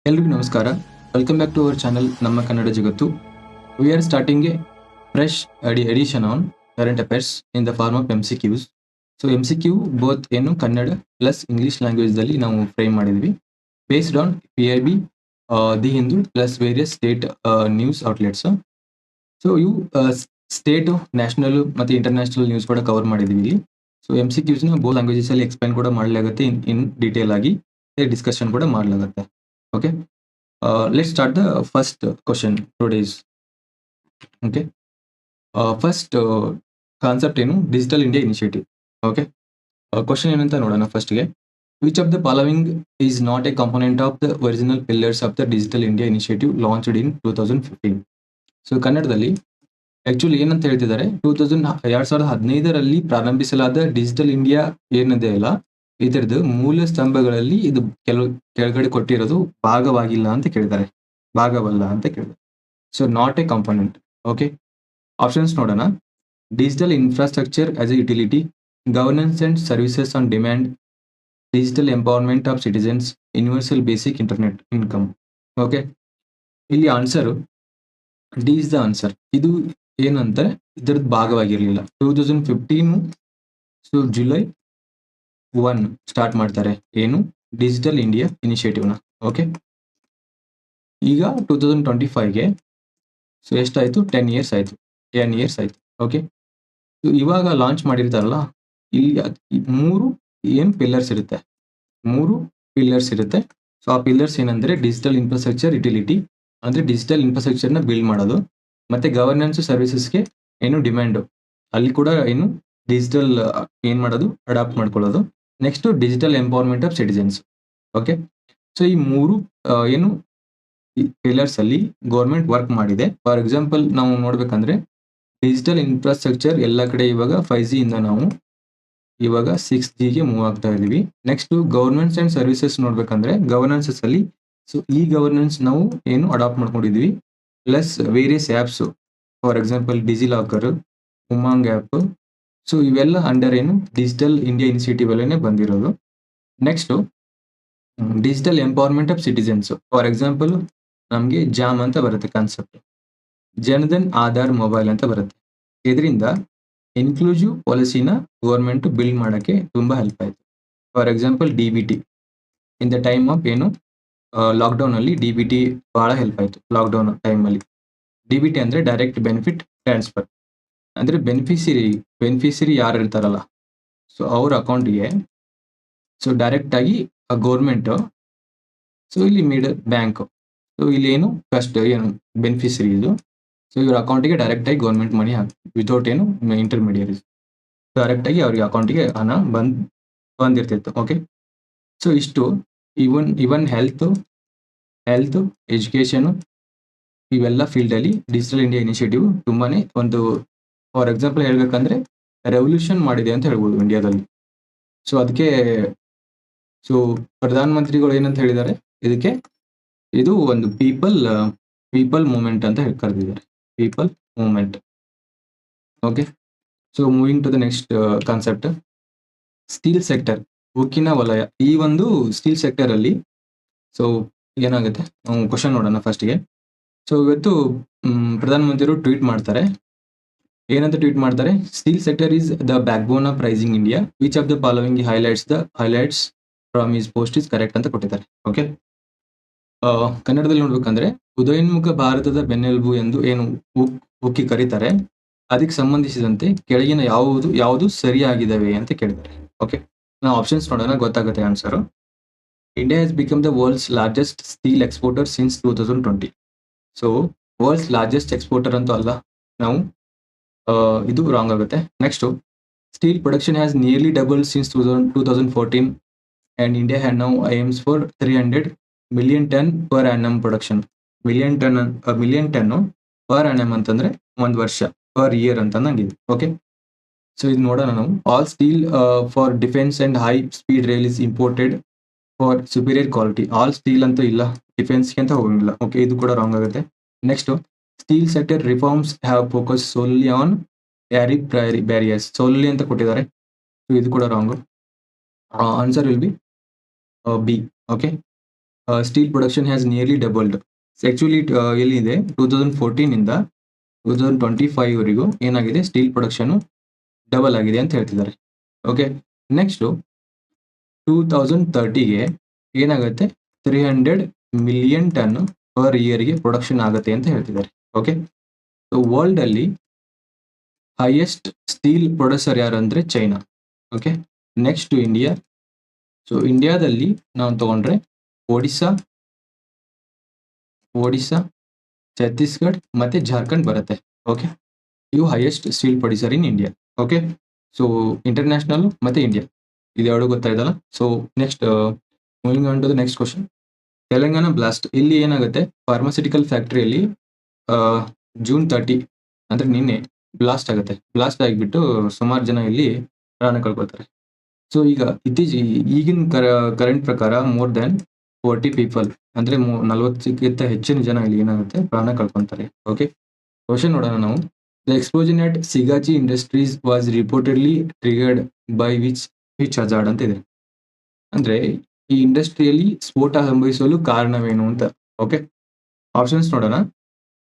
ಎಲ್ರಿಗೂ ನಮಸ್ಕಾರ. Welcome back to our channel ನಮ್ಮ ಕನ್ನಡ ಜಗತ್ತು. We are starting a fresh edition on current affairs in the form of MCQs. So MCQ both ಏನು Kannada plus English ಲ್ಯಾಂಗ್ವೇಜ್ದಲ್ಲಿ ನಾವು frame ಮಾಡಿದ್ವಿ, based on PIB, the Hindu plus various state news outlets. So ಇವು state, national ಮತ್ತು international news ಕೂಡ cover ಮಾಡಿದ್ವಿ ಇಲ್ಲಿ. So MCQsನ ಬೋತ್ ಲ್ಯಾಂಗ್ವೇಜಸ್ ಅಲ್ಲಿ ಎಕ್ಸ್ಪ್ಲೈನ್ ಕೂಡ ಮಾಡಲಾಗುತ್ತೆ, ಇನ್ ಡೀಟೇಲ್ ಆಗಿ ಡಿಸ್ಕಷನ್ ಕೂಡ ಮಾಡಲಾಗುತ್ತೆ. Okay, let's start the first question today's. Okay, first concept ಏನು, digital India initiative. Okay, question ಏನಂತ ನೋಡೋಣ ಫಸ್ಟ್ಗೆ. Which of the following is not a component of the original pillars of the digital India initiative launched in 2015? So ಕನ್ನಡದಲ್ಲಿ actually ಏನಂತ ಹೇಳ್ತಿದ್ದಾರೆ, 2015ರಲ್ಲಿ ಪ್ರಾರಂಭಿಸಲಾದ digital India ಏನಿದೆ ಅಲ್ಲ, ಇದರದ್ದು ಮೂಲ ಸ್ತಂಭಗಳಲ್ಲಿ ಇದು ಕೆಲವು ಕೆಳಗಡೆ ಕೊಟ್ಟಿರೋದು ಭಾಗವಾಗಿಲ್ಲ ಅಂತ ಕೇಳಿದ್ದಾರೆ, ಭಾಗವಲ್ಲ ಅಂತ ಕೇಳಿದ್ದಾರೆ. So not a component. Okay, options ನೋಡೋಣ. Digital infrastructure as a utility, governance and services on demand, digital empowerment of citizens, universal basic internet income. Okay, ಇಲ್ಲಿ answer D is the answer. ಇದು ಏನಂತಾರೆ, ಇದರದ್ದು ಭಾಗವಾಗಿರಲಿಲ್ಲ. 2015 ಸೊ ಜುಲೈ 1 ಸ್ಟಾರ್ಟ್ ಮಾಡ್ತಾರೆ ಏನು, digital India ಇನಿಷಿಯೇಟಿವ್ನ. Okay, ಈಗ 2025ಗೆ so ಎಷ್ಟಾಯಿತು, 10 years ಆಯಿತು. Okay, ಇವಾಗ ಲಾಂಚ್ ಮಾಡಿರ್ತಾರಲ್ಲ, ಇಲ್ಲಿ ಮೂರು ಏನು ಪಿಲ್ಲರ್ಸ್ ಇರುತ್ತೆ, ಸೊ ಆ ಪಿಲ್ಲರ್ಸ್ ಏನಂದ್ರೆ ಡಿಜಿಟಲ್ ಇನ್ಫ್ರಾಸ್ಟ್ರಕ್ಚರ್ ಯುಟಿಲಿಟಿ, ಅಂದ್ರೆ ಡಿಜಿಟಲ್ ಇನ್ಫ್ರಾಸ್ಟ್ರಕ್ಚರ್ನ ಬಿಲ್ಡ್ ಮಾಡೋದು, ಮತ್ತೆ ಗವರ್ನೆನ್ಸ್ ಸರ್ವಿಸಸ್ಗೆ ಏನು ಡಿಮ್ಯಾಂಡು, ಅಲ್ಲಿ ಕೂಡ ಏನು ಡಿಜಿಟಲ್ ಏನು ಮಾಡೋದು, ಅಡಾಪ್ಟ್ ಮಾಡ್ಕೊಳ್ಳೋದು. Next digital empowerment of citizens. Okay, so ಈ ಮೂರು ಏನು ಪಿಲ್ಲರ್ಸ್ ಅಲ್ಲಿ ಗೌರ್ಮೆಂಟ್ ವರ್ಕ್ ಮಾಡಿದೆ. ಫಾರ್ ಎಕ್ಸಾಂಪಲ್ ನಾವು ನೋಡ್ಬೇಕಂದ್ರೆ ಡಿಜಿಟಲ್ ಇನ್ಫ್ರಾಸ್ಟ್ರಕ್ಚರ್ ಎಲ್ಲ ಕಡೆ ಇವಾಗ 5G ಇಂದ ನಾವು ಇವಾಗ 6Gಗೆ ಮೂವ್ ಆಗ್ತಾ ಇದೀವಿ. ನೆಕ್ಸ್ಟ್ ಗವರ್ನೆನ್ಸ್ ಅಂಡ್ ಸರ್ವಿಸಸ್ ನೋಡ್ಬೇಕಂದ್ರೆ ಗವರ್ನೆನ್ಸಸ್ ಅಲ್ಲಿ ಸೊ ಈ ಗವರ್ನೆನ್ಸ್ ನಾವು ಏನು ಅಡಾಪ್ಟ್ ಮಾಡ್ಕೊಂಡಿದ್ವಿ, plus various apps, for example DigiLocker, UMANG app. So ಇವೆಲ್ಲ ಅಂಡರ್ ಏನು ಡಿಜಿಟಲ್ ಇಂಡಿಯಾ ಇನಿಷಿಯೇಟಿವ್ ಅಲ್ಲೇ ಬಂದಿರೋದು. Next digital empowerment of citizens, for example ನಮಗೆ ಜಾಮ್ ಅಂತ ಬರುತ್ತೆ ಕಾನ್ಸೆಪ್ಟ್, ಜನಧನ್ ಆಧಾರ್ ಮೊಬೈಲ್ ಅಂತ ಬರುತ್ತೆ. ಇದರಿಂದ ಇನ್ಕ್ಲೂಸಿವ್ ಪಾಲಿಸಿನ ಗೌರ್ಮೆಂಟ್ ಬಿಲ್ಡ್ ಮಾಡೋಕ್ಕೆ ತುಂಬ ಹೆಲ್ಪ್ ಆಯಿತು. For example DBT in the time of ಏನು ಲಾಕ್ಡೌನ್ ಅಲ್ಲಿ DBT ಬಹಳ ಹೆಲ್ಪ್ ಆಯಿತು. ಲಾಕ್ಡೌನ್ ಟೈಮಲ್ಲಿ DBT ಅಂದರೆ ಡೈರೆಕ್ಟ್ ಬೆನಿಫಿಟ್ ಟ್ರಾನ್ಸ್ಫರ್, ಅಂದರೆ ಬೆನಿಫಿಷರಿ ಯಾರು ಇರ್ತಾರಲ್ಲ, ಸೊ ಅವ್ರ ಅಕೌಂಟ್ಗೆ ಸೊ ಡೈರೆಕ್ಟ್ ಆಗಿ ಗೌರ್ಮೆಂಟ್, ಸೊ ಇಲ್ಲಿ ಮಿಡಲ್ ಬ್ಯಾಂಕ್, ಸೊ ಇಲ್ಲಿ ಏನು ಫಸ್ಟ್ ಏನು ಬೆನಿಫಿಷರಿ ಇದು, ಸೊ ಇವ್ರ ಅಕೌಂಟಿಗೆ ಡೈರೆಕ್ಟ್ ಆಗಿ ಗೌರ್ಮೆಂಟ್ ಮನಿ ವಿತೌಟ್ ಏನು ಇಂಟರ್ಮೀಡಿಯರೀಸ್, ಡೈರೆಕ್ಟ್ ಆಗಿ ಅವ್ರಿಗೆ ಅಕೌಂಟಿಗೆ ಹಣ ಬಂದಿರ್ತಿತ್ತು. ಓಕೆ, ಸೊ ಇಷ್ಟು ಇವನ್ ಹೆಲ್ತ್, ಎಜುಕೇಶನ್, ಇವೆಲ್ಲ ಫೀಲ್ಡಲ್ಲಿ ಡಿಜಿಟಲ್ ಇಂಡಿಯಾ ಇನಿಷಿಯೇಟಿವ್ ತುಂಬಾನೇ ಒಂದು, ಫಾರ್ ಎಕ್ಸಾಂಪಲ್ ಹೇಳ್ಬೇಕಂದ್ರೆ ರೆವಲ್ಯೂಷನ್ ಮಾಡಿದೆ ಅಂತ ಹೇಳ್ಬೋದು ಇಂಡಿಯಾದಲ್ಲಿ. ಸೊ ಅದಕ್ಕೆ ಸೊ ಪ್ರಧಾನ ಮಂತ್ರಿಗಳು ಏನಂತ ಹೇಳಿದ್ದಾರೆ, ಇದಕ್ಕೆ ಇದು ಒಂದು ಪೀಪಲ್ ಮೂವ್ಮೆಂಟ್ ಅಂತ ಕರೆದಿದ್ದಾರೆ, people movement. Okay, so moving to the next concept, steel sector, ಉಕ್ಕಿನ ವಲಯ. ಈ ಒಂದು ಸ್ಟೀಲ್ ಸೆಕ್ಟರ್ ಅಲ್ಲಿ ಸೊ ಏನಾಗುತ್ತೆ, ನಾವು ಕ್ವಶನ್ ನೋಡೋಣ ಫಸ್ಟ್ಗೆ. ಸೊ ಇವತ್ತು ಪ್ರಧಾನಮಂತ್ರಿಗಳು ಟ್ವೀಟ್ ಮಾಡ್ತಾರೆ, ಏನಂತ ಟ್ವೀಟ್ ಮಾಡ್ತಾರೆ, steel sector is the backbone of rising India, which of the following highlights from is post is correct ಅಂತ ಕೊಟ್ಟಿದ್ದಾರೆ. ಓಕೆ, ಕನ್ನಡದಲ್ಲಿ ನೋಡ್ಬೇಕಂದ್ರೆ ಉದಯೋನ್ಮುಖ ಭಾರತದ ಬೆನ್ನೆಲುಬು ಎಂದು ಏನು ಉಕ್ಕಿ ಕರೀತಾರೆ, ಅದಕ್ಕೆ ಸಂಬಂಧಿಸಿದಂತೆ ಕೆಳಗಿನ ಯಾವುದು ಸರಿಯಾಗಿದ್ದಾವೆ ಅಂತ ಕೇಳಿದ್ದಾರೆ. ಓಕೆ, ನಾವು ಆಪ್ಷನ್ಸ್ ನೋಡೋಣ, ಗೊತ್ತಾಗುತ್ತೆ answer. India has become the world's largest steel exporter since 2020. So world's largest exporter ಅಂತೂ ಅಲ್ಲ ನಾವು, ಇದು ರಾಂಗ್ ಆಗುತ್ತೆ. Next, steel production has nearly double since 2014 and India had now aims for 300 million ton per annum production. Million ton per annum ಅಂತಂದ್ರೆ ಒಂದು ವರ್ಷ, per year ಅಂತ ನಂಗಿದೆ. Okay, so ಇದು ನೋಡೋಣ ನಾವು. All steel for defence and high speed rail is imported for superior quality. All steel ಅಂತ ಇಲ್ಲ, ಡಿಫೆನ್ಸ್ಗೆ ಅಂತ ಹೋಗಂಗಿಲ್ಲ. ಓಕೆ, ಇದು ಕೂಡ ರಾಂಗ್ ಆಗುತ್ತೆ. Next, steel sector reforms have focus solely on tariff barriers, solely ಅಂತ ಕೊಟ್ಟಿದ್ದಾರೆ. ಸೊ ಇದು ಕೂಡ wrong. Answer will be B. Okay, steel production has nearly doubled. Actually ಎಲ್ಲಿದೆ 2014 ಇಂದ 2025 ವರೆಗೂ ಏನಾಗಿದೆ, ಸ್ಟೀಲ್ ಪ್ರೊಡಕ್ಷನ್ ಡಬಲ್ ಆಗಿದೆ ಅಂತ ಹೇಳ್ತಿದ್ದಾರೆ. ಓಕೆ, ನೆಕ್ಸ್ಟು 2030ಗೆ ಏನಾಗುತ್ತೆ, 300 ಮಿಲಿಯನ್ ಟನ್ ಪರ್ ಇಯರ್ಗೆ ಪ್ರೊಡಕ್ಷನ್ ಆಗುತ್ತೆ ಅಂತ ಹೇಳ್ತಿದ್ದಾರೆ. ಓಕೆ, ಸೊ ವರ್ಲ್ಡ್ ಅಲ್ಲಿ ಹೈಯೆಸ್ಟ್ ಸ್ಟೀಲ್ ಪ್ರೊಡ್ಯೂಸರ್ ಯಾರು ಅಂದ್ರೆ China. Okay, next India. So ಇಂಡಿಯಾದಲ್ಲಿ ನಾವು ತಗೊಂಡ್ರೆ ಒಡಿಶಾ, ಛತ್ತೀಸ್ಗಢ ಮತ್ತೆ ಜಾರ್ಖಂಡ್ ಬರುತ್ತೆ. ಓಕೆ, ಇವು highest steel producer in India. Okay, so international ಮತ್ತೆ ಇಂಡಿಯಾ ಇದು ಎರಡು ಗೊತ್ತಾಯ್ತಲ್ಲ. So next moving on to the next question. Telangana blast. ಇಲ್ಲಿ ಏನಾಗುತ್ತೆ, ಫಾರ್ಮಾಸ್ಯೂಟಿಕಲ್ ಫ್ಯಾಕ್ಟರಿಯಲ್ಲಿ June 30 ಅಂದ್ರೆ ನಿನ್ನೆ ಬ್ಲಾಸ್ಟ್ ಆಗುತ್ತೆ. ಬ್ಲಾಸ್ಟ್ ಆಗಿಬಿಟ್ಟು ಸುಮಾರು ಜನ ಇಲ್ಲಿ ಪ್ರಾಣ ಕಳ್ಕೊಳ್ತಾರೆ. ಸೊ ಈಗ ಈಗಿನ ಕರೆಂಟ್ ಪ್ರಕಾರ ಮೋರ್ ದೆನ್ 40 ಪೀಪಲ್ ಅಂದ್ರೆ 40ಕ್ಕಿಂತ ಹೆಚ್ಚಿನ ಜನ ಇಲ್ಲಿ ಏನಾಗುತ್ತೆ ಪ್ರಾಣ ಕಳ್ಕೊಂತಾರೆ. ಓಕೆ, ಕ್ವಶನ್ ನೋಡೋಣ ನಾವು. The explosion at Sigachi industries was reportedly triggered by which hazard ಅಂತ ಇದೆ. ಅಂದ್ರೆ ಈ ಇಂಡಸ್ಟ್ರಿಯಲ್ಲಿ ಸ್ಫೋಟ ಸಂಭವಿಸಲು ಕಾರಣವೇನು ಅಂತ. ಓಕೆ, ಆಪ್ಷನ್ಸ್ ನೋಡೋಣ.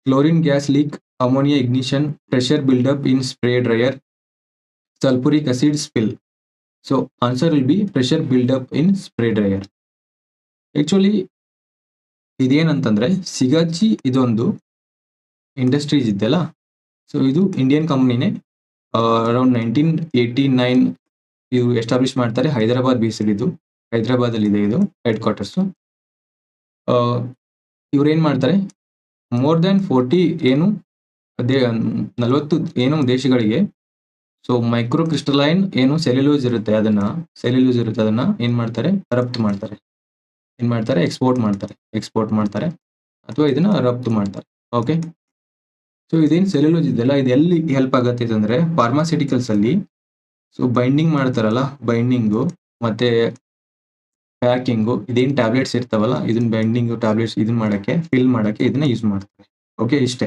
Chlorine gas leak, ammonia ignition, pressure buildup in spray dryer, sulphuric acid spill. So answer will be pressure buildup in spray dryer. Actually ಇದೇನಂತಂದ್ರೆ ಸಿಗಾಚಿ ಇದೊಂದು ಇಂಡಸ್ಟ್ರೀಸ್ ಇದೆಯಲ್ಲ, ಸೊ ಇದು ಇಂಡಿಯನ್ ಕಂಪ್ನಿನೇ. ಅರೌಂಡ್ 1989 ಇದು ಎಸ್ಟಾಬ್ಲಿಷ್ ಮಾಡ್ತಾರೆ. ಹೈದರಾಬಾದ್ ಬೇಸ್ಡ್ ಇದು, ಹೈದರಾಬಾದಲ್ಲಿ ಇದೆ ಇದು ಹೆಡ್ ಕ್ವಾರ್ಟರ್ಸು. ಇವ್ರೇನು ಮಾಡ್ತಾರೆ, ಮೋರ್ ದ್ಯಾನ್ 40 40 ದೇಶಗಳಿಗೆ ಸೊ ಮೈಕ್ರೋ ಕ್ರಿಸ್ಟಲೈನ್ ಸೆಲ್ಯುಲೋಸ್ ಇರುತ್ತೆ ಅದನ್ನ ಏನ್ ಮಾಡ್ತಾರೆ, ರಫ್ತು ಮಾಡ್ತಾರೆ. ಎಕ್ಸ್ಪೋರ್ಟ್ ಮಾಡ್ತಾರೆ ಅಥವಾ ಇದನ್ನ ರಫ್ತು ಮಾಡ್ತಾರೆ. ಓಕೆ, ಸೊ ಇದೇನು ಸೆಲ್ಯುಲೋಸ್ ಇದೆಯಲ್ಲ, ಇದು ಎಲ್ಲಿ ಹೆಲ್ಪ್ ಆಗುತ್ತೆ ಅಂದ್ರೆ ಫಾರ್ಮಾಸ್ಯೂಟಿಕಲ್ಸ್ ಅಲ್ಲಿ. ಸೊ ಬೈಂಡಿಂಗ್ ಮಾಡ್ತಾರಲ್ಲ, ಬೈಂಡಿಂಗು ಮತ್ತೆ ಪ್ಯಾಕಿಂಗು, ಇದೇನು ಟ್ಯಾಬ್ಲೆಟ್ಸ್ ಇರ್ತಾವಲ್ಲ, ಇದನ್ನ ಬೈಂಡಿಂಗು ಟ್ಯಾಬ್ಲೆಟ್ಸ್ ಇದನ್ನ ಮಾಡಕ್ಕೆ, ಫಿಲ್ ಮಾಡಕ್ಕೆ ಇದನ್ನ ಯೂಸ್ ಮಾಡ್ತಾರೆ. ಓಕೆ, ಇಷ್ಟೇ.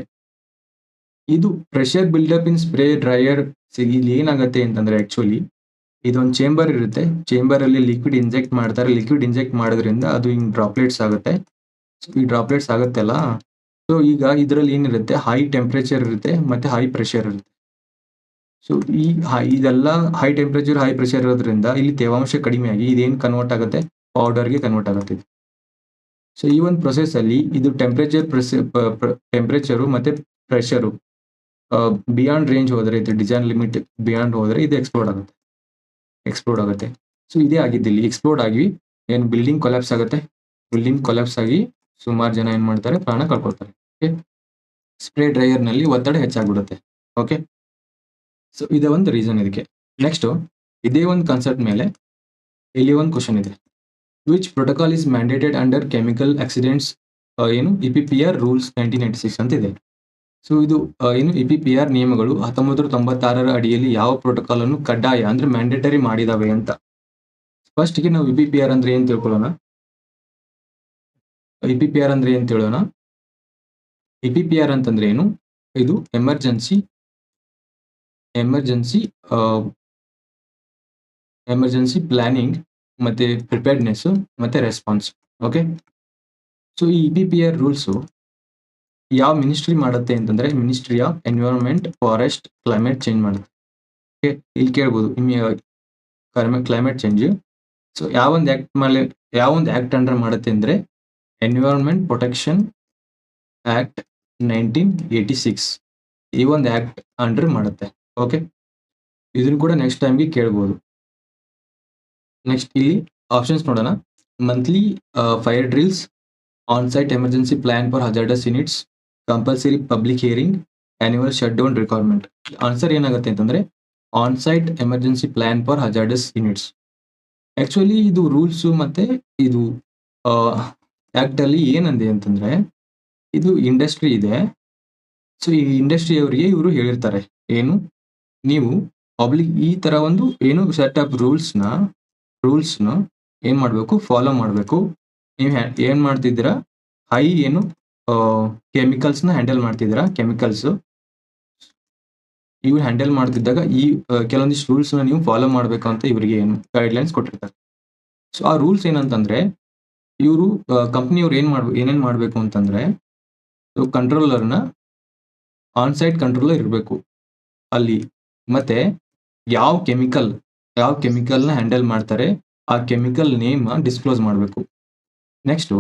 ಇದು pressure buildup in spray dryer. ಇಲ್ಲಿ ಏನಾಗುತ್ತೆ ಅಂತಂದ್ರೆ ಆಕ್ಚುಲಿ ಇದೊಂದು ಚೇಂಬರ್ ಇರುತ್ತೆ. ಚೇಂಬರ್ ಅಲ್ಲಿ ಲಿಕ್ವಿಡ್ ಇಂಜೆಕ್ಟ್ ಮಾಡ್ತಾರೆ. ಲಿಕ್ವಿಡ್ ಇಂಜೆಕ್ಟ್ ಮಾಡೋದ್ರಿಂದ ಅದು ಹಿಂಗ್ ಡ್ರಾಪ್ಲೆಟ್ಸ್ ಆಗುತ್ತೆ. ಈ ಡ್ರಾಪ್ಲೆಟ್ಸ್ ಆಗುತ್ತಲ್ಲ, ಸೊ ಈಗ ಇದರಲ್ಲಿ ಏನಿರುತ್ತೆ, ಹೈ ಟೆಂಪರೇಚರ್ ಇರುತ್ತೆ ಮತ್ತೆ ಹೈ ಪ್ರೆಷರ್ ಇರುತ್ತೆ. ಸೊ ಇದೆಲ್ಲ ಹೈ ಟೆಂಪರೇಚರ್ ಹೈ ಪ್ರೆಷರ್ ಇರೋದ್ರಿಂದ ಇಲ್ಲಿ ತೇವಾಂಶ ಕಡಿಮೆಯಾಗಿ ಇದೇನು ಕನ್ವರ್ಟ್ ಆಗುತ್ತೆ, ಪೌಡರ್ಗೆ ಕನ್ವರ್ಟ್ ಆಗುತ್ತೆ. ಸೊ ಈ ಒಂದು ಪ್ರೊಸೆಸ್ ಅಲ್ಲಿ ಇದು ಟೆಂಪರೇಚರು ಮತ್ತೆ ಪ್ರೆಷರು ಬಿಯಾಂಡ್ ರೇಂಜ್ ಹೋದ್ರೆ, ಇದು ಡಿಸೈನ್ ಲಿಮಿಟ್ ಬಿಯಾಂಡ್ ಹೋದ್ರೆ ಇದು ಎಕ್ಸ್ಪ್ಲೋಡ್ ಆಗುತ್ತೆ. ಸೊ ಇದೇ ಆಗಿದ್ದು ಇಲ್ಲಿ ಎಕ್ಸ್ಪ್ಲೋಡ್ ಆಗಿ ಏನು ಬಿಲ್ಡಿಂಗ್ ಕೊಲ್ಯಾಪ್ಸ್ ಆಗುತ್ತೆ. ಬಿಲ್ಡಿಂಗ್ ಕೊಲ್ಯಾಪ್ಸ್ ಆಗಿ ಸುಮಾರು ಜನ ಏನ್ ಮಾಡ್ತಾರೆ, ಪ್ರಾಣ ಕಳ್ಕೊಳ್ತಾರೆ. ಓಕೆ, ಸ್ಪ್ರೇ ಡ್ರೈಯರ್ ನಲ್ಲಿ ಒತ್ತಡ ಹೆಚ್ಚಾಗ್ಬಿಡುತ್ತೆ. ಓಕೆ, ಸೊ ಇದೇ ಒಂದು ರೀಸನ್ ಇದಕ್ಕೆ. ನೆಕ್ಸ್ಟ್ ಇದೇ ಒಂದು ಕಾನ್ಸೆಪ್ಟ್ ಮೇಲೆ ಇಲ್ಲಿ ಒಂದು ಕ್ವಶನ್ ಇದೆ. Which protocol is mandated under chemical accidents EPPR rules 1996 ಅಂತ ಇದೆ. ಸೊ ಇದು EPPR ನಿಯಮಗಳು 1996 ಅಡಿಯಲ್ಲಿ ಯಾವ ಪ್ರೋಟೋಕಾಲ್ ಅನ್ನು ಕಡ್ಡಾಯ ಅಂದ್ರೆ ಮ್ಯಾಂಡೇಟರಿ ಮಾಡಿದಾವೆ ಅಂತ. ಫಸ್ಟ್ ಗೆ ನಾವು EPPR ಅಂದ್ರೆ ಏನ್ ತಿಳ್ಕೊಳ್ಳೋಣ. EPPR ಅಂದ್ರೆ ಏನ್ ತಿಳೋಣ. EPPR ಅಂತಂದ್ರೆ ಏನು, ಇದು ಎಮರ್ಜೆನ್ಸಿ ಪ್ಲಾನಿಂಗ್ ಮತ್ತೆ ಪ್ರಿಪೇರ್ಡ್ನೆಸ್ ಮತ್ತೆ ರೆಸ್ಪಾನ್ಸ್. ಓಕೆ, ಸೊ ಈ EPPR ರೂಲ್ಸು ಯಾವ ಮಿನಿಸ್ಟ್ರಿ ಮಾಡುತ್ತೆ ಅಂತಂದ್ರೆ ministry of environment, forest, climate change ಮಾಡುತ್ತೆ. ಓಕೆ, ಇಲ್ಲಿ ಕೇಳ್ಬೋದು ಕ್ಲೈಮೇಟ್ ಚೇಂಜ್. ಸೊ ಯಾವೊಂದು ಆಕ್ಟ್ ಅಂಡರ್ ಮಾಡುತ್ತೆ ಅಂದ್ರೆ ಎನ್ವಿರಾನ್ಮೆಂಟ್ ಪ್ರೊಟೆಕ್ಷನ್ ಆಕ್ಟ್ 1986 ಈ ಒಂದು ಆಕ್ಟ್ ಅಂಡರ್ ಮಾಡುತ್ತೆ. ಓಕೆ, ಇದನ್ನು ಕೂಡ ನೆಕ್ಸ್ಟ್ ಟೈಮ್ಗೆ ಕೇಳ್ಬೋದು. ನೆಕ್ಸ್ಟ್ ಇಲ್ಲಿ ಆಪ್ಷನ್ಸ್ ನೋಡೋಣ. Monthly fire drills, on site emergency plan for hazardous units, compulsory public hearing, annual shut down requirement. Answer ಏನಾಗುತ್ತೆ ಅಂತಂದ್ರೆ on site emergency plan for hazardous units. Actually ಇದು ರೂಲ್ಸ್ ಮತ್ತೆ ಇದು ಆಕ್ಟ್ ಅಲ್ಲಿ ಏನಂದೆ ಅಂತಂದ್ರೆ ಇದು ಇಂಡಸ್ಟ್ರಿ ಇದೆ. ಸೊ ಈ ಇಂಡಸ್ಟ್ರಿ ಅವರಿಗೆ ಇವರು ಹೇಳಿರ್ತಾರೆ ಏನು, ನೀವು ಪಬ್ಲಿಕ್ ಈ ತರ ಒಂದು ಸೆಟ್ ಆಫ್ ರೂಲ್ಸ್ನ ಏನ್ ಮಾಡಬೇಕು, ಫಾಲೋ ಮಾಡಬೇಕು. ನೀವು ಏನ್ ಮಾಡ್ತಿದ್ದೀರಾ, ಹೈ ಕೆಮಿಕಲ್ಸ್ನ ಹ್ಯಾಂಡಲ್ ಮಾಡ್ತಿದ್ದೀರಾ. ಕೆಮಿಕಲ್ಸ್ ಇವು ಹ್ಯಾಂಡಲ್ ಮಾಡ್ತಿದ್ದಾಗ ಈ ಕೆಲವೊಂದಿಷ್ಟು ರೂಲ್ಸ್ನ ನೀವು ಫಾಲೋ ಮಾಡಬೇಕು ಅಂತ ಇವರಿಗೆ ಗೈಡ್ಲೈನ್ಸ್ ಕೊಟ್ಟಿರ್ತಾರೆ. ಸೊ ಆ ರೂಲ್ಸ್ ಏನಂತಂದ್ರೆ ಇವರು ಕಂಪ್ನಿಯವ್ರು ಏನೇನು ಮಾಡಬೇಕು ಅಂತಂದರೆ, ಕಂಟ್ರೋಲರ್ನ ಆನ್ ಸೈಟ್ ಕಂಟ್ರೋಲರ್ ಇರಬೇಕು ಅಲ್ಲಿ. ಮತ್ತೆ ಯಾವ ಕೆಮಿಕಲ್ನ ಹ್ಯಾಂಡಲ್ ಮಾಡ್ತಾರೆ ಆ ಕೆಮಿಕಲ್ ನೇಮ್ ಡಿಸ್ಕ್ಲೋಸ್ ಮಾಡಬೇಕು. ನೆಕ್ಸ್ಟು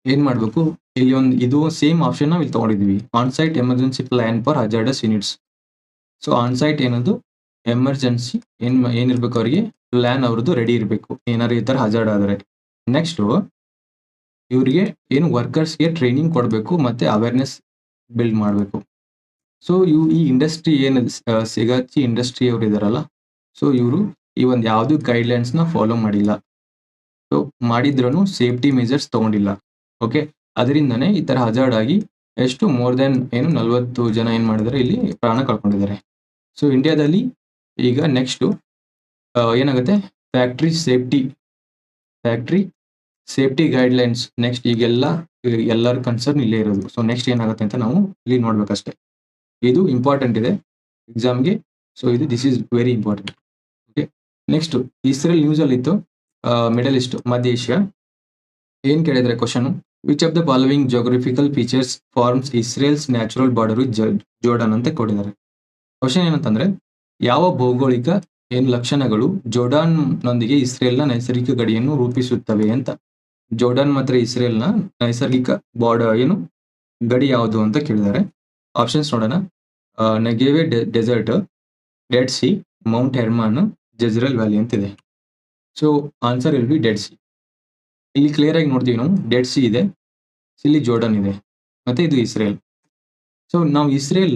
ಏನು ಮಾಡಬೇಕು, ಇದು ಸೇಮ್ ಆಪ್ಷನ್ ನಾವು ಇಲ್ಲಿ ತೊಗೊಂಡಿದ್ವಿ, on site emergency plan for hazardous units. So on site ಏನದು ಎಮರ್ಜೆನ್ಸಿ ಏನಿರ್ಬೇಕು, ಅವರಿಗೆ ಪ್ಲಾನ್ ಅವ್ರದ್ದು ರೆಡಿ ಇರಬೇಕು ಏನಾದ್ರು ಈ ಥರ ಹಜಾರ್ಡ್ ಆದರೆ. ನೆಕ್ಸ್ಟು ಇವರಿಗೆ ಏನು ವರ್ಕರ್ಸ್ಗೆ ಟ್ರೈನಿಂಗ್ ಕೊಡಬೇಕು ಮತ್ತು ಅವೇರ್ನೆಸ್ ಬಿಲ್ಡ್ ಮಾಡಬೇಕು. ಸೊ ಈ ಇಂಡಸ್ಟ್ರಿ ಏನು ಸಿಗಾಚಿ ಇಂಡಸ್ಟ್ರಿ ಅವರು ಇದಾರಲ್ಲ, ಸೊ ಇವರು ಈ ಒಂದು ಯಾವುದೂ ಗೈಡ್ಲೈನ್ಸ್ನ ಫಾಲೋ ಮಾಡಿಲ್ಲ. ಸೊ ಮಾಡಿದ್ರೂ ಸೇಫ್ಟಿ ಮೆಜರ್ಸ್ ತೊಗೊಂಡಿಲ್ಲ. ಓಕೆ, ಅದರಿಂದನೇ ಈ ಥರ ಹಜಾರ್ಡ್ ಆಗಿ ಎಷ್ಟು ಮೋರ್ ದೆನ್ 40 ಜನ ಏನು ಮಾಡಿದ್ದಾರೆ, ಇಲ್ಲಿ ಪ್ರಾಣ ಕಳ್ಕೊಂಡಿದ್ದಾರೆ. ಸೊ ಇಂಡಿಯಾದಲ್ಲಿ ಈಗ ನೆಕ್ಸ್ಟು ಏನಾಗುತ್ತೆ, ಫ್ಯಾಕ್ಟ್ರಿ ಸೇಫ್ಟಿ ಗೈಡ್ಲೈನ್ಸ್ ನೆಕ್ಸ್ಟ್ ಎಲ್ಲರ ಕನ್ಸರ್ನ್ ಇಲ್ಲೇ ಇರೋದು. ಸೊ ನೆಕ್ಸ್ಟ್ ಏನಾಗುತ್ತೆ ಅಂತ ನಾವು ಇಲ್ಲಿ ನೋಡ್ಬೇಕಷ್ಟೇ. ಇದು ಇಂಪಾರ್ಟೆಂಟ್ ಇದೆ ಎಕ್ಸಾಮ್ಗೆ. So this is very important. Okay, next Israel ನ್ಯೂಸಲ್ಲಿ ಇತ್ತು, ಮಿಡಲ್ ಈಸ್ಟ್, ಮಧ್ಯ ಏಷ್ಯಾ. ಏನು ಕೇಳಿದರೆ question, which of the following geographical features forms Israel's natural border with Jordan ಅಂತ ಕೊಟ್ಟಿದ್ದಾರೆ. ಕ್ವಶನ್ ಏನಂತಂದರೆ, ಯಾವ ಭೌಗೋಳಿಕ ಲಕ್ಷಣಗಳು ಜೋರ್ಡನ್ನೊಂದಿಗೆ ಇಸ್ರೇಲ್ನ ನೈಸರ್ಗಿಕ ಗಡಿಯನ್ನು ರೂಪಿಸುತ್ತವೆ ಅಂತ. ಜೋರ್ಡನ್ ಮತ್ತು ಇಸ್ರೇಲ್ನ ನೈಸರ್ಗಿಕ ಬಾರ್ಡರ್ ಗಡಿ ಯಾವುದು ಅಂತ ಕೇಳಿದ್ದಾರೆ. ಆಪ್ಷನ್ಸ್ ನೋಡೋಣ. Negev desert, dead sea, mount Hermon, Jezreel valley ಅಂತಿದೆ. So answer will be dead sea. ಇಲ್ಲಿ ಕ್ಲಿಯರ್ ಆಗಿ ನೋಡ್ತೀವಿ ನಾವು, ಡೆಡ್ ಸಿ ಇದೆ, ಇಲ್ಲಿ ಜೋರ್ಡನ್ ಇದೆ, ಮತ್ತು ಇದು ಇಸ್ರೇಲ್. ಸೊ ನಾವು ಇಸ್ರೇಲ್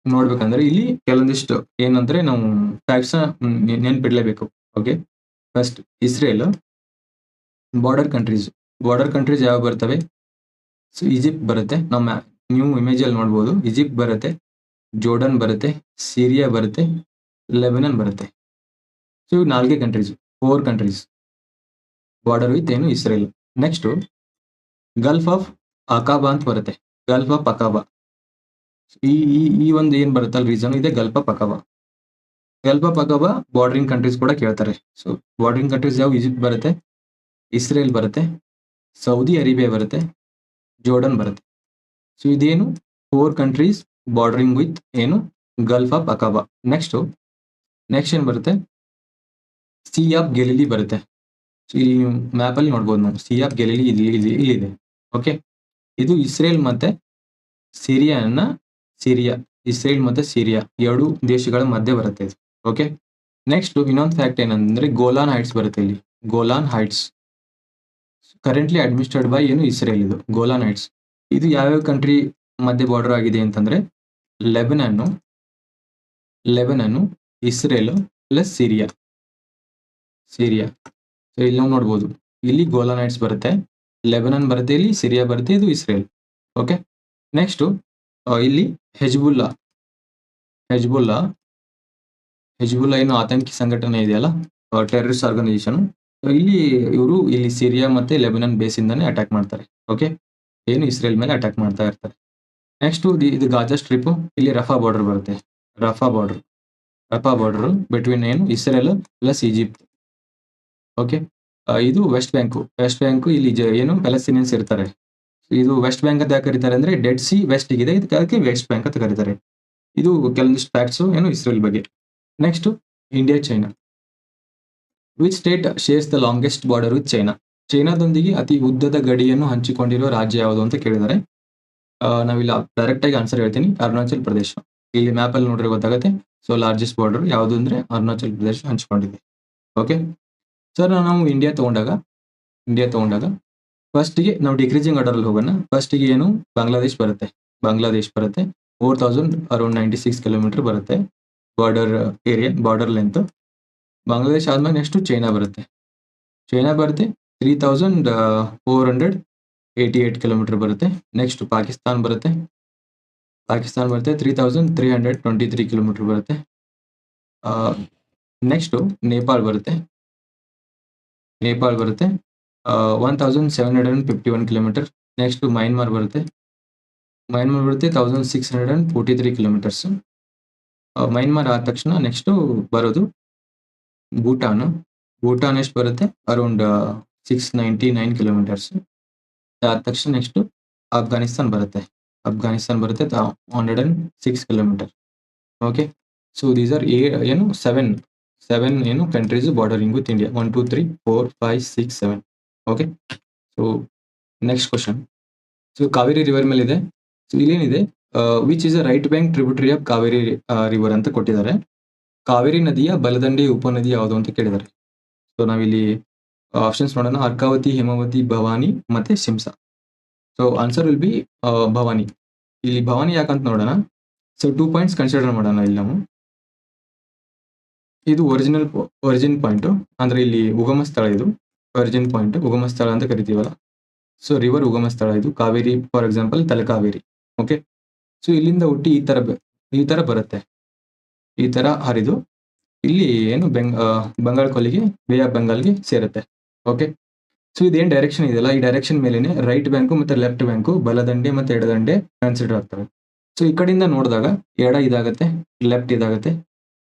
ನೋಡ್ಬೇಕಂದ್ರೆ ಇಲ್ಲಿ ಕೆಲವೊಂದಿಷ್ಟು ಏನಂದ್ರೆ ನಾವು ಫ್ಯಾಕ್ಟ್ಸ್ನ ನೆನ್ಪಿಡ್ಲೇಬೇಕು. Okay, first Israel border countries ಯಾವ ಬರ್ತವೆ? ಸೊ ಈಜಿಪ್ಟ್ ಬರುತ್ತೆ, ನೀವು ಇಮೇಜಲ್ಲಿ ನೋಡ್ಬೋದು. ಈಜಿಪ್ಟ್ ಬರುತ್ತೆ, ಜೋರ್ಡನ್ ಬರುತ್ತೆ, ಸಿರಿಯಾ ಬರುತ್ತೆ, ಲೆಬನನ್ ಬರುತ್ತೆ. ಸೊ ಇವು 4 countries, 4 countries border with Israel. Next gulf of Aqaba ಅಂತ ಬರುತ್ತೆ, ಗಲ್ಫ್ ಆಫ್ ಅಕಾಬಾ. ಈ ಒಂದು ಏನು ಬರುತ್ತಲ್ಲ ರೀಸನ್ ಇದೆ, gulf of Aqaba bordering countries ಕೂಡ ಕೇಳ್ತಾರೆ. ಸೊ ಬಾರ್ಡರಿಂಗ್ ಕಂಟ್ರೀಸ್ ಯಾವ? ಈಜಿಪ್ಟ್ ಬರುತ್ತೆ, ಇಸ್ರೇಲ್ ಬರುತ್ತೆ, ಸೌದಿ ಅರೇಬಿಯಾ ಬರುತ್ತೆ, ಜೋರ್ಡನ್ ಬರುತ್ತೆ. ಸೊ ಇದೇನು 4 countries bordering with gulf of Aqaba. Next ಏನು ಬರುತ್ತೆ? ಸಿ ಆಫ್ ಗೆಲಿಲಿ ಬರುತ್ತೆ. ಸೊ ಇಲ್ಲಿ ನೀವು ಮ್ಯಾಪಲ್ಲಿ ನೋಡ್ಬೋದು, ನಾವು ಸಿ ಆಫ್ ಗೆಲಿಲಿ ಇಲ್ಲಿದೆ. ಓಕೆ, ಇದು ಇಸ್ರೇಲ್ ಮತ್ತು ಇಸ್ರೇಲ್ ಮತ್ತು ಸಿರಿಯಾ 2 ದೇಶಗಳ ಮಧ್ಯೆ ಬರುತ್ತೆ ಇದು. ಓಕೆ, ನೆಕ್ಸ್ಟ್ ಇನ್ನೊಂದು ಫ್ಯಾಕ್ಟ್ ಏನಂದ್ರೆ, ಗೋಲಾನ್ ಹೈಟ್ಸ್ ಬರುತ್ತೆ ಇಲ್ಲಿ. Golan heights currently administered by Israel. ಇದು ಗೋಲಾನ್ ಹೈಟ್ಸ್ ಇದು ಯಾವ್ಯಾವ ಕಂಟ್ರಿ ಮಧ್ಯೆ ಬಾರ್ಡರ್ ಆಗಿದೆ ಅಂತಂದ್ರೆ, Lebanon, Israel plus Syria. So ಇಲ್ಲಿ ನಾವು ನೋಡ್ಬೋದು, ಇಲ್ಲಿ ಗೋಲಾನ್ ಹೈಟ್ಸ್ ಬರುತ್ತೆ, ಲೆಬನನ್ ಬರುತ್ತೆ, ಇಲ್ಲಿ ಸಿರಿಯಾ ಬರುತ್ತೆ, ಇದು ಇಸ್ರೇಲ್. ಓಕೆ, ನೆಕ್ಸ್ಟು ಇಲ್ಲಿ ಹೆಜ್ಬುಲ್ಲಾ ಏನು ಆತಂಕಿ ಸಂಘಟನೆ ಇದೆಯಲ್ಲ, ಟೆರರಿಸ್ಟ್ ಆರ್ಗನೈಸೇಷನ್. ಇಲ್ಲಿ ಸಿರಿಯಾ ಮತ್ತು ಲೆಬನನ್ ಬೇಸಿಂದಾನೇ ಅಟ್ಯಾಕ್ ಮಾಡ್ತಾರೆ. ಓಕೆ, ಇಸ್ರೇಲ್ ಮೇಲೆ ಅಟ್ಯಾಕ್ ಮಾಡ್ತಾ ಇರ್ತಾರೆ. ನೆಕ್ಸ್ಟು ಇದು ಗಾಜಾ ಸ್ಟ್ರಿಪ್ಪು, ಇಲ್ಲಿ ರಫಾ ಬಾರ್ಡರ್ ಬರುತ್ತೆ. Rafah border between Israel plus Egypt. Okay, ಇದು ವೆಸ್ಟ್ ಬ್ಯಾಂಕು ಇಲ್ಲಿ ಪ್ಯಾಲೆಸ್ತೀನಿಯನ್ಸ್ ಇರ್ತಾರೆ. ಇದು ವೆಸ್ಟ್ ಬ್ಯಾಂಕ್ ಅಂತ ಕರೀತಾರೆ ಅಂದರೆ, ಡೆಡ್ ಸಿ ವೆಸ್ಟಿಗಿದೆ, ಇದಕ್ಕೆ ವೆಸ್ಟ್ ಬ್ಯಾಂಕ್ ಅಂತ ಕರೀತಾರೆ. ಇದು ಕೆಲವೊಂದಿಷ್ಟು ಫ್ಯಾಕ್ಟ್ಸು ಇಸ್ರೇಲ್ ಬಗ್ಗೆ. Next India China. Which state shares the longest border with ಚೈನಾದೊಂದಿಗೆ ಅತಿ ಉದ್ದದ ಗಡಿಯನ್ನು ಹಂಚಿಕೊಂಡಿರುವ ರಾಜ್ಯ ಯಾವುದು ಅಂತ ಕೇಳಿದ್ದಾರೆ. ನಾವಿಲ್ಲಿ ಡೈರೆಕ್ಟಾಗಿ ಆನ್ಸರ್ ಹೇಳ್ತೀನಿ, ಅರುಣಾಚಲ್ ಪ್ರದೇಶ. ಇಲ್ಲಿ ಮ್ಯಾಪಲ್ಲಿ ನೋಡ್ರೆ ಗೊತ್ತಾಗುತ್ತೆ. ಸೊ ಲಾರ್ಜೆಸ್ಟ್ ಬಾರ್ಡರ್ ಯಾವುದು ಅಂದರೆ ಅರುಣಾಚಲ್ ಪ್ರದೇಶ ಹಂಚಿಕೊಂಡಿದೆ. ಓಕೆ ಸರ್, ನಾವು ಇಂಡಿಯಾ ತೊಗೊಂಡಾಗ ಫಸ್ಟಿಗೆ ನಾವು ಡಿಕ್ರೀಸಿಂಗ್ ಆರ್ಡರಲ್ಲಿ ಹೋಗೋಣ. ಫಸ್ಟಿಗೆ ಬಾಂಗ್ಲಾದೇಶ್ ಬರುತ್ತೆ. 4096 ಕಿಲೋಮೀಟರ್ ಬರುತ್ತೆ border area, border length. Bangladesh ಆದ್ಮೇಲೆ ನೆಕ್ಸ್ಟು ಚೈನಾ ಬರುತ್ತೆ. 3488 ಕಿಲೋಮೀಟರ್ ಬರುತ್ತೆ. ನೆಕ್ಸ್ಟ್ ಪಾಕಿಸ್ತಾನ್ ಬರುತ್ತೆ. 3323 ಕಿಲೋಮೀಟರ್ ಬರುತ್ತೆ. ನೆಕ್ಸ್ಟು ನೇಪಾಳ್ ಬರುತ್ತೆ. 1751 ಕಿಲೋಮೀಟರ್. ನೆಕ್ಸ್ಟು ಮಯನ್ಮಾರ್ ಬರುತ್ತೆ. 1643 ಕಿಲೋಮೀಟರ್ಸ್. ಮಯನ್ಮಾರ್ ಆದ ತಕ್ಷಣ ನೆಕ್ಸ್ಟು ಬರೋದು ಭೂಟಾನ್. ಭೂಟಾನ್ ಎಷ್ಟು ಬರುತ್ತೆ? Around 699 kilometres. ಅದಾದ ತಕ್ಷಣ ನೆಕ್ಸ್ಟ್ ಅಫ್ಘಾನಿಸ್ತಾನ್ ಬರುತ್ತೆ. 106 kilometre. Okay. So these are ಏನು 7 ಏನು countries bordering with India. 1 2 3 4 5 6 7. Okay. So next question. So Kaveri river ಮೇಲೆ ಇದೆ. ಸೊ ಇಲ್ಲೇನಿದೆ, which is a right bank tributary of Kaveri river ಅಂತ ಕೊಟ್ಟಿದ್ದಾರೆ. ಕಾವೇರಿ ನದಿಯ ಬಲದಂಡೆ ಉಪನದಿ ಯಾವುದು ಅಂತ ಕೇಳಿದ್ದಾರೆ. ಸೊ ನಾವಿಲ್ಲಿ ಆಪ್ಷನ್ಸ್ ನೋಡೋಣ. ಅರ್ಕಾವತಿ, ಹೇಮಾವತಿ, ಭವಾನಿ ಮತ್ತೆ Shimsha. So answer will be Bhavani. ಇಲ್ಲಿ ಭವಾನಿ ಯಾಕಂತ ನೋಡೋಣ. ಸೊ 2 ಪಾಯಿಂಟ್ಸ್ ಕನ್ಸಿಡರ್ ಮಾಡೋಣ ಇಲ್ಲಿ ನಾವು. ಇದು ಒರಿಜಿನ್ ಪಾಯಿಂಟ್, ಅಂದ್ರೆ ಇಲ್ಲಿ ಉಗಮ ಸ್ಥಳ. ಇದು ಒರಿಜಿನ್ ಪಾಯಿಂಟ್, ಉಗಮ ಸ್ಥಳ ಅಂತ ಕರಿತೀವಲ್ಲ. ಸೊ ರಿವರ್ ಉಗಮ ಸ್ಥಳ ಇದು. Kaveri for example Talakaveri. Okay. So ಇಲ್ಲಿಂದ ಹುಟ್ಟಿ ಈ ತರ ಬರುತ್ತೆ, ಈ ತರ ಹರಿದು ಇಲ್ಲಿ ಏನು ಬಂಗಾಳ ಕೊಲ್ಲಿಗೆ, ಬೇ ಆಫ್ ಬೆಂಗಾಲ್ಗೆ ಸೇರುತ್ತೆ. ಓಕೆ. ಸೊ ಇದೇನು ಡೈರೆಕ್ಷನ್ ಇದೆಯಲ್ಲ, ಈ ಡೈರೆಕ್ಷನ್ ಮೇಲೇನೆ ರೈಟ್ ಬ್ಯಾಂಕು ಮತ್ತೆ ಲೆಫ್ಟ್ ಬ್ಯಾಂಕು, ಬಲದಂಡೆ ಮತ್ತೆ ಎಡದಂಡೆ ಕನ್ಸಿಡರ್ ಆಗ್ತವೆ. ಸೊ ಈ ಕಡೆಯಿಂದ ನೋಡಿದಾಗ ಎಡ ಇದಾಗತ್ತೆ, ಲೆಫ್ಟ್ ಇದಾಗತ್ತೆ,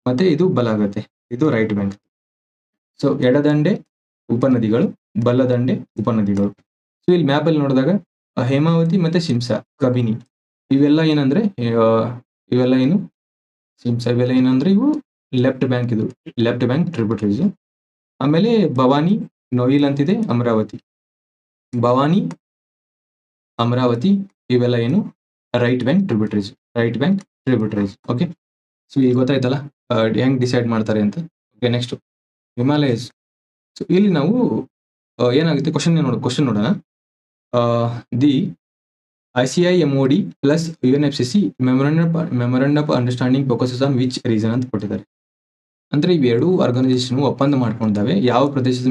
ಮತ್ತೆ ಇದು ಬಲ ಆಗುತ್ತೆ, ಇದು ರೈಟ್ ಬ್ಯಾಂಕ್. ಸೊ ಎಡದಂಡೆ ಉಪನದಿಗಳು, ಬಲದಂಡೆ ಉಪನದಿಗಳು. ಸೊ ಇಲ್ಲಿ ಮ್ಯಾಪ್ ಅಲ್ಲಿ ನೋಡಿದಾಗ ಹೇಮಾವತಿ ಮತ್ತೆ ಶಿಂಸಾ, ಕಬಿನಿ ಇವೆಲ್ಲ ಏನಂದ್ರೆ ಇವೆಲ್ಲ ಏನು ಶಿಂಸಾ ಇವೆಲ್ಲ ಏನಂದ್ರೆ ಇವು ಲೆಫ್ಟ್ ಬ್ಯಾಂಕ್, ಇದು ಲೆಫ್ಟ್ ಬ್ಯಾಂಕ್ ಟ್ರಿಬ್ಯೂಟರೀಸ್. ಆಮೇಲೆ ಭವಾನಿ, ನೋಯಿಲ್ ಅಂತಿದೆ, ಅಮರಾವತಿ, ಭವಾನಿ, ಅಮರಾವತಿ ಇವೆಲ್ಲ ಏನು right bank tributaries. Okay. So ಈಗ ಗೊತ್ತಾಯ್ತಲ್ಲ ಹೆಂಗ್ ಡಿಸೈಡ್ ಮಾಡ್ತಾರೆ ಅಂತ. ಓಕೆ. Next Himalayas. ಸೊ ಇಲ್ಲಿ ನಾವು ಏನಾಗುತ್ತೆ ಕ್ವಶನ್ ನೋಡೋಣ. The ICIMOD plus UNFCCC memorandum of understanding focuses on which reason ಅಂತ ಕೊಟ್ಟಿದ್ದಾರೆ. ಅಂದ್ರೆ ಇವೆರಡೂ ಆರ್ಗನೈಸೇಷನ್ ಒಪ್ಪಂದ ಮಾಡ್ಕೊಂಡಿದ್ದಾವೆ, ಯಾವ ಪ್ರದೇಶದ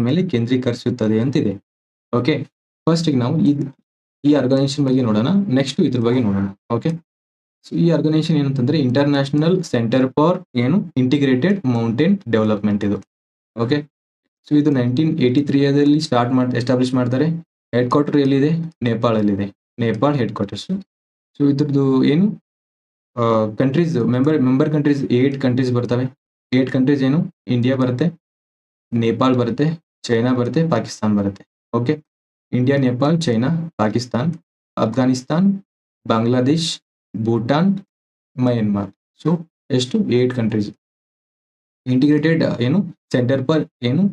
ಮೇಲೆ ಕೇಂದ್ರೀಕರಿಸುತ್ತದೆ ಅಂತಿದೆ. ಓಕೆ. ಫಸ್ಟ್ ನಾವು ಈ ಆರ್ಗನೈಸೇಷನ್ ಬಗ್ಗೆ ನೋಡೋಣ, ನೆಕ್ಸ್ಟ್ ಇದ್ರ ಬಗ್ಗೆ ನೋಡೋಣ. ಓಕೆ. ಸೊ ಈ ಆರ್ಗನೈಸೇಷನ್ ಏನಂತಂದ್ರೆ ಇಂಟರ್ನ್ಯಾಷನಲ್ ಸೆಂಟರ್ ಫಾರ್ ಏನು ಇಂಟಿಗ್ರೇಟೆಡ್ ಮೌಂಟೇನ್ ಡೆವಲಪ್ಮೆಂಟ್ ಇದು. ಓಕೆ. ಸೊ ಇದು 1983 ಎಸ್ಟಾಬ್ಲಿಷ್ ಮಾಡ್ತಾರೆ. ಹೆಡ್ ಕ್ವಾರ್ಟರ್ ಎಲ್ಲಿದೆ? ನೇಪಾಳಲ್ಲಿದೆ, ನೇಪಾಳ ಹೆಡ್ ಕ್ವಾರ್ಟರ್ಸ್. ಸೊ ಇದ್ರದ್ದು ಏನು ಕಂಟ್ರೀಸ್, ಮೆಂಬರ್ ಕಂಟ್ರೀಸ್ 8 ಕಂಟ್ರೀಸ್ ಬರ್ತವೆ. 8 ಕಂಟ್ರೀಸ್ ಏನು? ಇಂಡಿಯಾ ಬರುತ್ತೆ, ನೇಪಾಳ ಬರುತ್ತೆ, ಚೈನಾ ಬರುತ್ತೆ, ಪಾಕಿಸ್ತಾನ್ ಬರುತ್ತೆ. Okay. India, Nepal, China, Pakistan, Afghanistan, Bangladesh, Bhutan, Myanmar. So ಎಷ್ಟು? 8 ಕಂಟ್ರೀಸ್. ಇಂಟಿಗ್ರೇಟೆಡ್ ಏನು ಸೆಂಟರ್ ಫಾರ್ ಏನು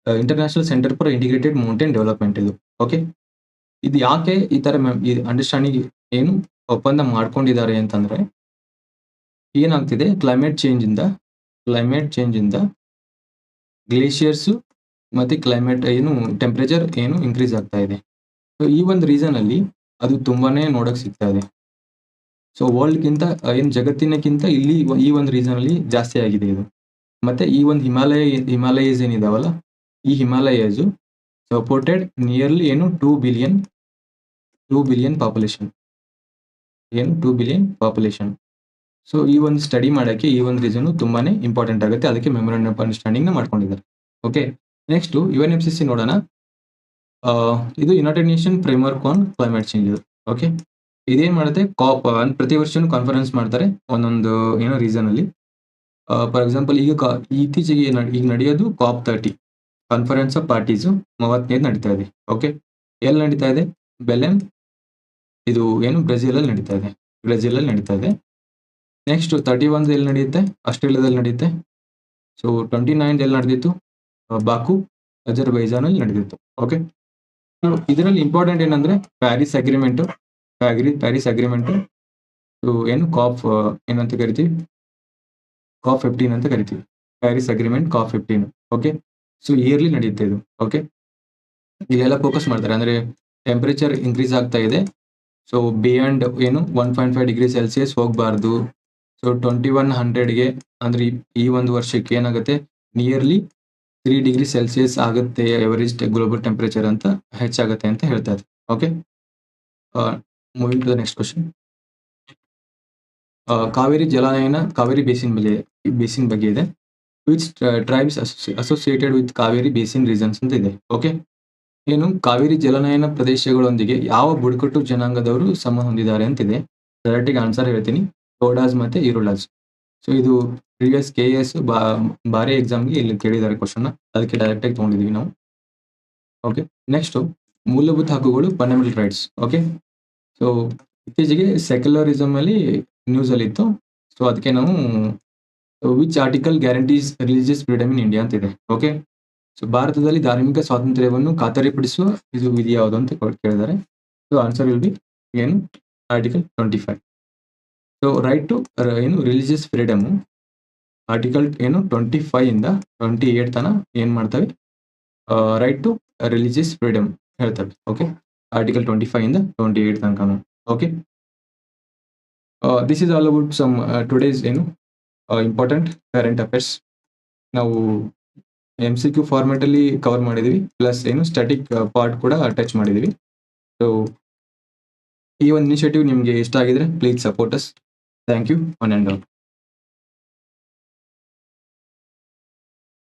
international centre for integrated mountain development ಇದು. ಓಕೆ. ಇದು ಯಾಕೆ ಈ ತರ ಅಂಡರ್ಸ್ಟ್ಯಾಂಡಿಂಗ್ ಏನು ಒಪ್ಪಂದ ಮಾಡ್ಕೊಂಡಿದ್ದಾರೆ ಅಂತಂದ್ರೆ, ಏನಾಗ್ತಿದೆ ಕ್ಲೈಮೇಟ್ ಚೇಂಜ್ ಇಂದ ಗ್ಲೇಷಿಯರ್ಸ್ ಮತ್ತೆ ಕ್ಲೈಮೇಟ್ ಏನು ಟೆಂಪರೇಚರ್ ಏನು ಇನ್ಕ್ರೀಸ್ ಆಗ್ತಾ ಇದೆ. ಸೊ ಈ ಒಂದು ರೀಸನ್ ಅಲ್ಲಿ ಅದು ತುಂಬಾನೇ ನೋಡಕ್ ಸಿಗ್ತಾ ಇದೆ. ಸೊ ವರ್ಲ್ಡ್ಗಿಂತ ಏನು ಜಗತ್ತಿನಕ್ಕಿಂತ ಇಲ್ಲಿ ಈ ಒಂದು ರೀಸನ್ ಅಲ್ಲಿ ಜಾಸ್ತಿ ಆಗಿದೆ ಇದು. ಮತ್ತೆ ಈ ಒಂದು ಹಿಮಾಲಯಸ್ ಏನಿದಾವಲ್ಲ, ಈ ಹಿಮಾಲಯಸ್ ಸಪೋರ್ಟೆಡ್ ನಿಯರ್ಲಿ ಏನು 2 ಬಿಲಿಯನ್ ಪಾಪ್ಯುಲೇಷನ್, ಏನು 2 ಬಿಲಿಯನ್ ಪಾಪ್ಯುಲೇಷನ್. ಸೊ ಈ ಒಂದು ಸ್ಟಡಿ ಮಾಡೋಕ್ಕೆ ಈ ಒಂದು ರೀಸನ್ ತುಂಬಾನೇ ಇಂಪಾರ್ಟೆಂಟ್ ಆಗುತ್ತೆ, ಅದಕ್ಕೆ ಮೆಮೊರಂಡಮ್ ಆಫ್ ಅಂಡರ್ಸ್ಟ್ಯಾಂಡಿಂಗ್ ನ ಮಾಡ್ಕೊಂಡಿದ್ದಾರೆ. ಓಕೆ. ನೆಕ್ಸ್ಟ್ UNFCCC ನೋಡೋಣ. ಇದು United nation framework on climate change ಇದು. ಓಕೆ. ಇದೇನ್ ಮಾಡುತ್ತೆ, ಕಾಪ್ ಪ್ರತಿ ವರ್ಷನೂ ಕಾನ್ಫರೆನ್ಸ್ ಮಾಡ್ತಾರೆ ಒಂದೊಂದು ಏನೋ ರೀಸನ್ ಅಲ್ಲಿ. ಫಾರ್ ಎಕ್ಸಾಂಪಲ್ ಇತ್ತೀಚೆಗೆ ಈಗ ನಡೆಯೋದು COP30 ಕಾನ್ಫರೆನ್ಸ್ ಆಫ್ ಪಾರ್ಟೀಸ್ 35 ನಡೀತಾ ಇದೆ. ಓಕೆ. ಎಲ್ಲಿ ನಡೀತಾ ಇದೆ? ಬೆಲೆನ್, ಇದು ಏನು ಬ್ರೆಜಿಲ್ ಅಲ್ಲಿ ನಡೀತಾ ಇದೆ. ನೆಕ್ಸ್ಟ್ 31 ಎಲ್ಲಿ ನಡೆಯುತ್ತೆ? ಆಸ್ಟ್ರೇಲಿಯಾದಲ್ಲಿ ನಡೆಯುತ್ತೆ. ಸೊ 29 ಎಲ್ಲಿ ನಡೆದಿತ್ತು? ಬಾಕು, ಅಜರ್ಬೈಜಾನ್ ಅಲ್ಲಿ ನಡೆದಿತ್ತು. ಓಕೆ. ಇದರಲ್ಲಿ ಇಂಪಾರ್ಟೆಂಟ್ ಏನಂದ್ರೆ ಪ್ಯಾರಿಸ್ ಅಗ್ರಿಮೆಂಟ್ ಏನು ಕಾಪ್ ಏನಂತ ಕರಿತೀವಿ? COP15 ಅಂತ ಕರಿತೀವಿ. Paris agreement COP15. Okay. So yearly ನಡೆಯುತ್ತೆ ಇದು. ಓಕೆ. ಇಲ್ಲೆಲ್ಲ ಫೋಕಸ್ ಮಾಡ್ತಾರೆ ಅಂದ್ರೆ ಟೆಂಪರೇಚರ್ ಇನ್ಕ್ರೀಸ್ ಆಗ್ತಾ ಇದೆ. ಸೊ ಬಿಯಾಂಡ್ ಏನು 1.5 ಡಿಗ್ರಿ ಸೆಲ್ಸಿಯಸ್ ಹೋಗಬಾರ್ದು. ಸೊ 2100ಗೆ ಅಂದ್ರೆ ಈ ಒಂದು ವರ್ಷಕ್ಕೆ ಏನಾಗುತ್ತೆ, ನಿಯರ್ಲಿ 3 ಡಿಗ್ರಿ ಸೆಲ್ಸಿಯಸ್ ಆಗುತ್ತೆ ಎವರೇಜ್ ಗ್ಲೋಬಲ್ ಟೆಂಪರೇಚರ್ ಅಂತ ಹೆಚ್ಚಾಗುತ್ತೆ ಅಂತ ಹೇಳ್ತಾ ಇದೆ. Okay. Moving to the next question. Cauvery ಜಲಾನಯನ, ಕಾವೇರಿ ಬೇಸಿನ್ ಬಗ್ಗೆ ಇದೆ. Which tribes associated with Cauvery basin reasons ಅಂತ ಇದೆ. ಓಕೆ. ಏನು ಕಾವೇರಿ ಜಲನಯನ ಪ್ರದೇಶಗಳೊಂದಿಗೆ ಯಾವ ಬುಡಕಟ್ಟು ಜನಾಂಗದವರು ಸಂಬಂಧ ಹೊಂದಿದ್ದಾರೆ ಅಂತಿದೆ. ಡೈರೆಕ್ಟ್ ಆನ್ಸರ್ ಹೇಳ್ತೀನಿ, ಟೋಡಾಸ್ ಮತ್ತೆ ಇರುಳಾಸ್. ಸೊ ಇದು ಪ್ರಿವಿಯಸ್ KS ಬಾರಿ ಎಕ್ಸಾಮ್ಗೆ ಇಲ್ಲಿ ಕೇಳಿದ್ದಾರೆ ಕ್ವಶನ್, ಅದಕ್ಕೆ ಡೈರೆಕ್ಟ್ ಆಗಿ ತಗೊಂಡಿದೀವಿ ನಾವು. ಓಕೆ, ನೆಕ್ಸ್ಟ್ ಮೂಲಭೂತ ಹಕ್ಕುಗಳು, ಫಂಡಮೆಂಟಲ್ ರೈಟ್ಸ್. ಓಕೆ, ಸೊ ಇತ್ತೀಚೆಗೆ ಸೆಕ್ಯುಲರಿಸಮ್ ಅಲ್ಲಿ ನ್ಯೂಸ್ ಅಲ್ಲಿ ಇತ್ತು. ಸೊ ಅದಕ್ಕೆ ನಾವು which article guarantees religious freedom in India ಅಂತ ಇದೆ. ಓಕೆ, ಸೊ ಭಾರತದಲ್ಲಿ ಧಾರ್ಮಿಕ ಸ್ವಾತಂತ್ರ್ಯವನ್ನು ಖಾತರಿಪಡಿಸುವ ಇದು ವಿಧಿ ಯಾವುದು ಅಂತ ಕೇಳಿದ್ದಾರೆ. ಸೊ ಆನ್ಸರ್ ವಿಲ್ ಬಿ ಏನು ಆರ್ಟಿಕಲ್ 25. ಸೊ ರೈಟ್ ಟು ಏನು ರಿಲಿಜಿಯಸ್ ಫ್ರೀಡಮ್ ಆರ್ಟಿಕಲ್ ಏನು 25 ಇಂದ 28 ತನ ಏನ್ ಮಾಡ್ತವೆ, right to religious freedom ಹೇಳ್ತವೆ. Okay, article 25 ಇಂದ 28 ತನಕ. Okay, this is all about some today's ಏನು ಇಂಪಾರ್ಟೆಂಟ್ ಕರೆಂಟ್ ಅಫೇರ್ಸ್. ನಾವು MCQ ಫಾರ್ಮೆಟ್ ಅಲ್ಲಿ ಕವರ್ ಮಾಡಿದೀವಿ, ಪ್ಲಸ್ ಏನು ಸ್ಟ್ಯಾಟಿಕ್ ಪಾರ್ಟ್ ಕೂಡ ಟಚ್ ಮಾಡಿದೀವಿ. ಸೊ ಈ ಒಂದು ಇನಿಷಿಯೇಟಿವ್ ನಿಮಗೆ ಇಷ್ಟ ಆಗಿದ್ರೆ please support us. Thank you, on and out.